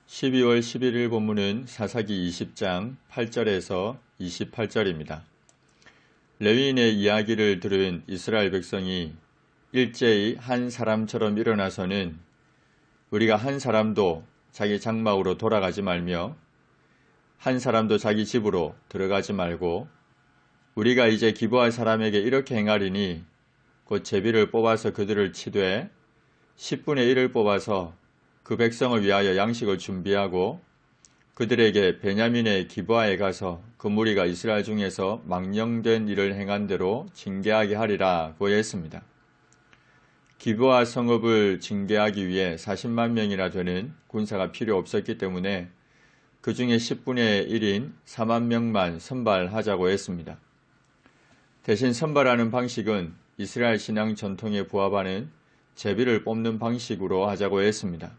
12월 11일 본문은 사사기 20장 8절에서 28절입니다. 레위인의 이야기를 들은 이스라엘 백성이 일제히 한 사람처럼 일어나서는 우리가 한 사람도 자기 장막으로 돌아가지 말며 한 사람도 자기 집으로 들어가지 말고 우리가 이제 기브할 사람에게 이렇게 행하리니 곧 제비를 뽑아서 그들을 치되 10분의 1을 뽑아서 그 백성을 위하여 양식을 준비하고 그들에게 베냐민의 기브아에 가서 그 무리가 이스라엘 중에서 망령된 일을 행한 대로 징계하게 하리라 고했습니다. 기브아 성읍을 징계하기 위해 40만 명이나 되는 군사가 필요 없었기 때문에 그 중에 10분의 1인 4만 명만 선발하자고 했습니다. 대신 선발하는 방식은 이스라엘 신앙 전통에 부합하는 제비를 뽑는 방식으로 하자고 했습니다.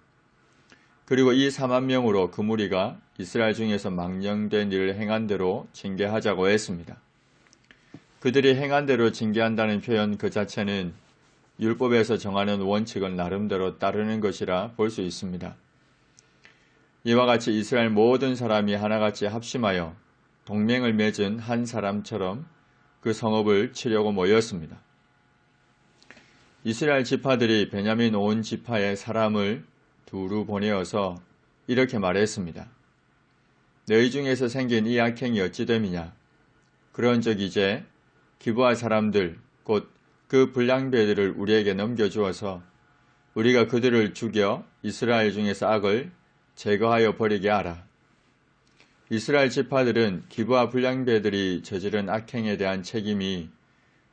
그리고 이 4만 명으로 그 무리가 이스라엘 중에서 망령된 일을 행한 대로 징계하자고 했습니다. 그들이 행한 대로 징계한다는 표현 그 자체는 율법에서 정하는 원칙을 나름대로 따르는 것이라 볼 수 있습니다. 이와 같이 이스라엘 모든 사람이 하나같이 합심하여 동맹을 맺은 한 사람처럼 그 성읍을 치려고 모였습니다. 이스라엘 지파들이 베냐민 온 지파의 사람을 두루 보내어서 이렇게 말했습니다. 너희 중에서 생긴 이 악행이 어찌 됨이냐? 그런즉 이제 기브할 사람들 곧 그 불량배들을 우리에게 넘겨주어서 우리가 그들을 죽여 이스라엘 중에서 악을 제거하여 버리게 하라. 이스라엘 지파들은 기브아 불량배들이 저지른 악행에 대한 책임이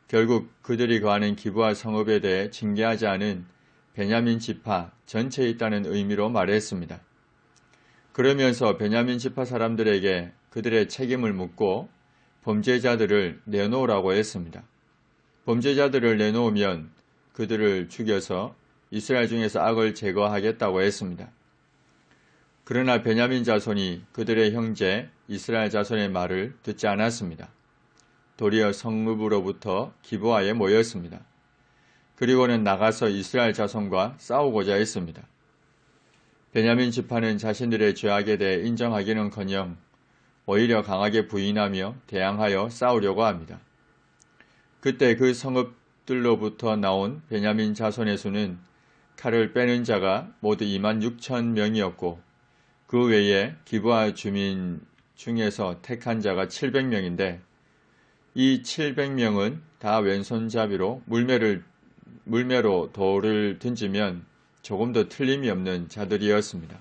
결국 그들이 거하는 기브아 성읍에 대해 징계하지 않은 베냐민 지파 전체에 있다는 의미로 말했습니다. 그러면서 베냐민 지파 사람들에게 그들의 책임을 묻고 범죄자들을 내놓으라고 했습니다. 범죄자들을 내놓으면 그들을 죽여서 이스라엘 중에서 악을 제거하겠다고 했습니다. 그러나 베냐민 자손이 그들의 형제 이스라엘 자손의 말을 듣지 않았습니다. 도리어 성읍으로부터 기브아에 모였습니다. 그리고는 나가서 이스라엘 자손과 싸우고자 했습니다. 베냐민 지파는 자신들의 죄악에 대해 인정하기는커녕 오히려 강하게 부인하며 대항하여 싸우려고 합니다. 그때 그 성읍들로부터 나온 베냐민 자손의 수는 칼을 빼는 자가 모두 2만 6천 명이었고 그 외에 기브아 주민 중에서 택한 자가 700명인데 이 700명은 다 왼손잡이로 물매로 돌을 던지면 조금도 틀림이 없는 자들이었습니다.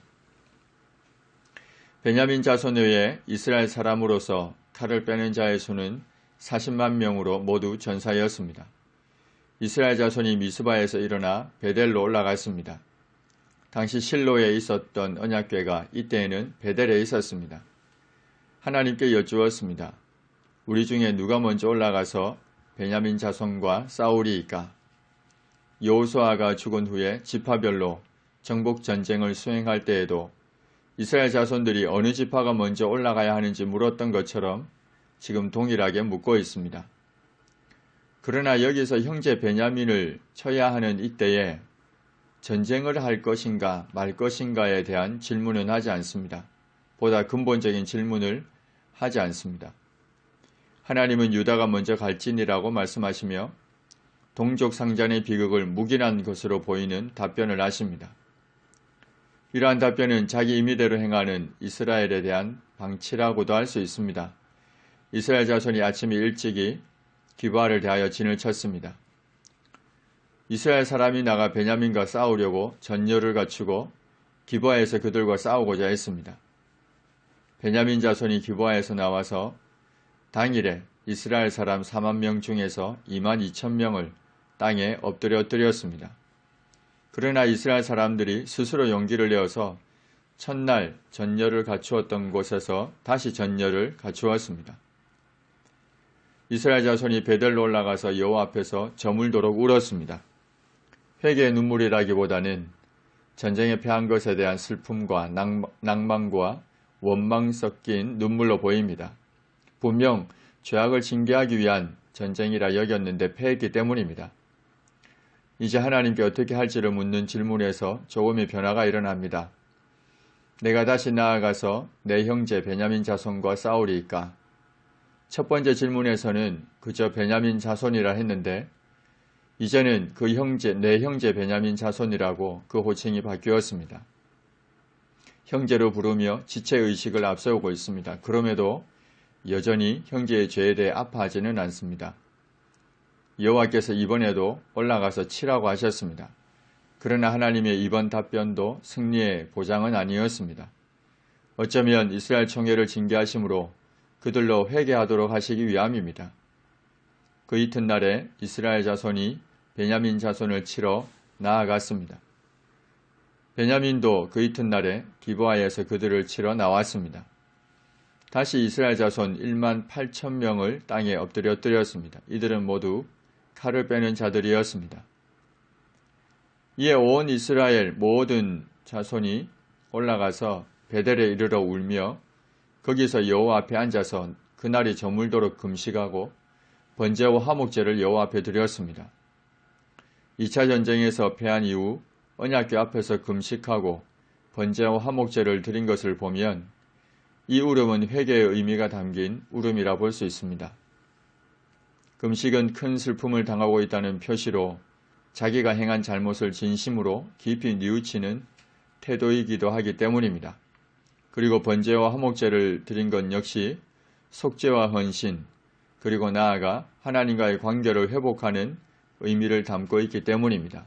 베냐민 자손 외에 이스라엘 사람으로서 칼을 빼는 자의 수는 40만 명으로 모두 전사였습니다. 이스라엘 자손이 미스바에서 일어나 베델로 올라갔습니다. 당시 실로에 있었던 언약궤가 이때에는 베델에 있었습니다. 하나님께 여쭈었습니다. 우리 중에 누가 먼저 올라가서 베냐민 자손과 싸우리이까? 여호수아가 죽은 후에 지파별로 정복 전쟁을 수행할 때에도 이스라엘 자손들이 어느 지파가 먼저 올라가야 하는지 물었던 것처럼 지금 동일하게 묻고 있습니다. 그러나 여기서 형제 베냐민을 쳐야 하는 이때에 전쟁을 할 것인가 말 것인가에 대한 질문은 하지 않습니다. 보다 근본적인 질문을 하지 않습니다. 하나님은 유다가 먼저 갈지니라고 말씀하시며 동족 상잔의 비극을 묵인한 것으로 보이는 답변을 하십니다. 이러한 답변은 자기 임의대로 행하는 이스라엘에 대한 방치라고도 할 수 있습니다. 이스라엘 자손이 아침에 일찍이 기브아를 대하여 진을 쳤습니다. 이스라엘 사람이 나가 베냐민과 싸우려고 전열을 갖추고 기브아에서 그들과 싸우고자 했습니다. 베냐민 자손이 기브아에서 나와서 당일에 이스라엘 사람 4만 명 중에서 2만 2천 명을 땅에 엎드려뜨렸습니다. 그러나 이스라엘 사람들이 스스로 용기를 내어서 첫날 전열을 갖추었던 곳에서 다시 전열을 갖추었습니다. 이스라엘 자손이 베델로 올라가서 여호와 앞에서 저물도록 울었습니다. 회개의 눈물이라기보다는 전쟁에 패한 것에 대한 슬픔과 낭만과 원망 섞인 눈물로 보입니다. 분명 죄악을 징계하기 위한 전쟁이라 여겼는데 패했기 때문입니다. 이제 하나님께 어떻게 할지를 묻는 질문에서 조금의 변화가 일어납니다. 내가 다시 나아가서 내 형제 베냐민 자손과 싸우리이까? 첫 번째 질문에서는 그저 베냐민 자손이라 했는데 이제는 내 형제 베냐민 자손이라고 그 호칭이 바뀌었습니다. 형제로 부르며 지체의식을 앞세우고 있습니다. 그럼에도 여전히 형제의 죄에 대해 아파하지는 않습니다. 여호와께서 이번에도 올라가서 치라고 하셨습니다. 그러나 하나님의 이번 답변도 승리의 보장은 아니었습니다. 어쩌면 이스라엘 총회를 징계하심으로 그들로 회개하도록 하시기 위함입니다. 그 이튿날에 이스라엘 자손이 베냐민 자손을 치러 나아갔습니다. 베냐민도 그 이튿날에 기브아에서 그들을 치러 나왔습니다. 다시 이스라엘 자손 1만 8천 명을 땅에 엎드려뜨렸습니다. 이들은 모두 칼을 빼는 자들이었습니다. 이에 온 이스라엘 모든 자손이 올라가서 베델에 이르러 울며 거기서 여호와 앞에 앉아서 그날이 저물도록 금식하고 번제와 화목제를 여호와 앞에 드렸습니다. 2차 전쟁에서 패한 이후 언약궤 앞에서 금식하고 번제와 화목제를 드린 것을 보면 이 울음은 회개의 의미가 담긴 울음이라 볼 수 있습니다. 금식은 큰 슬픔을 당하고 있다는 표시로 자기가 행한 잘못을 진심으로 깊이 뉘우치는 태도이기도 하기 때문입니다. 그리고 번제와 화목제를 드린 것 역시 속죄와 헌신, 그리고 나아가 하나님과의 관계를 회복하는 의미를 담고 있기 때문입니다.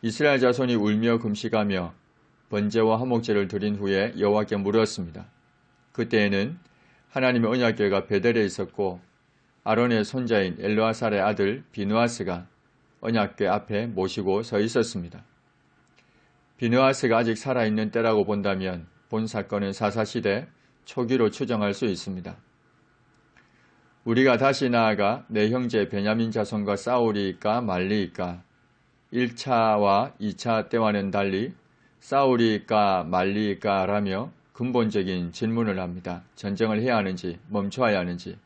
이스라엘 자손이 울며 금식하며 번제와 화목제를 드린 후에 여호와께 물었습니다. 그때에는 하나님의 언약궤가 베델에 있었고 아론의 손자인 엘르아살의 아들 비느하스가 언약궤 앞에 모시고 서 있었습니다. 비느하스가 아직 살아있는 때라고 본다면 본 사건은 사사시대 초기로 추정할 수 있습니다. 우리가 다시 나아가 내 형제 베냐민 자손과 싸우리이까 말리이까? 1차와 2차 때와는 달리 싸우리이까 말리이까 라며 근본적인 질문을 합니다. 전쟁을 해야 하는지 멈춰야 하는지.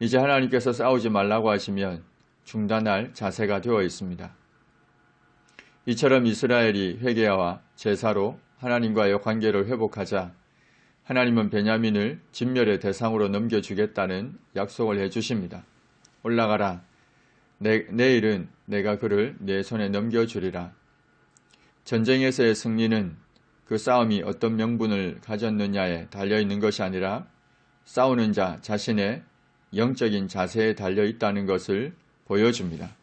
이제 하나님께서 싸우지 말라고 하시면 중단할 자세가 되어 있습니다. 이처럼 이스라엘이 회개와 제사로 하나님과의 관계를 회복하자 하나님은 베냐민을 진멸의 대상으로 넘겨주겠다는 약속을 해주십니다. 올라가라. 내일은 내가 그를 내 손에 넘겨주리라. 전쟁에서의 승리는 그 싸움이 어떤 명분을 가졌느냐에 달려있는 것이 아니라 싸우는 자 자신의 영적인 자세에 달려있다는 것을 보여줍니다.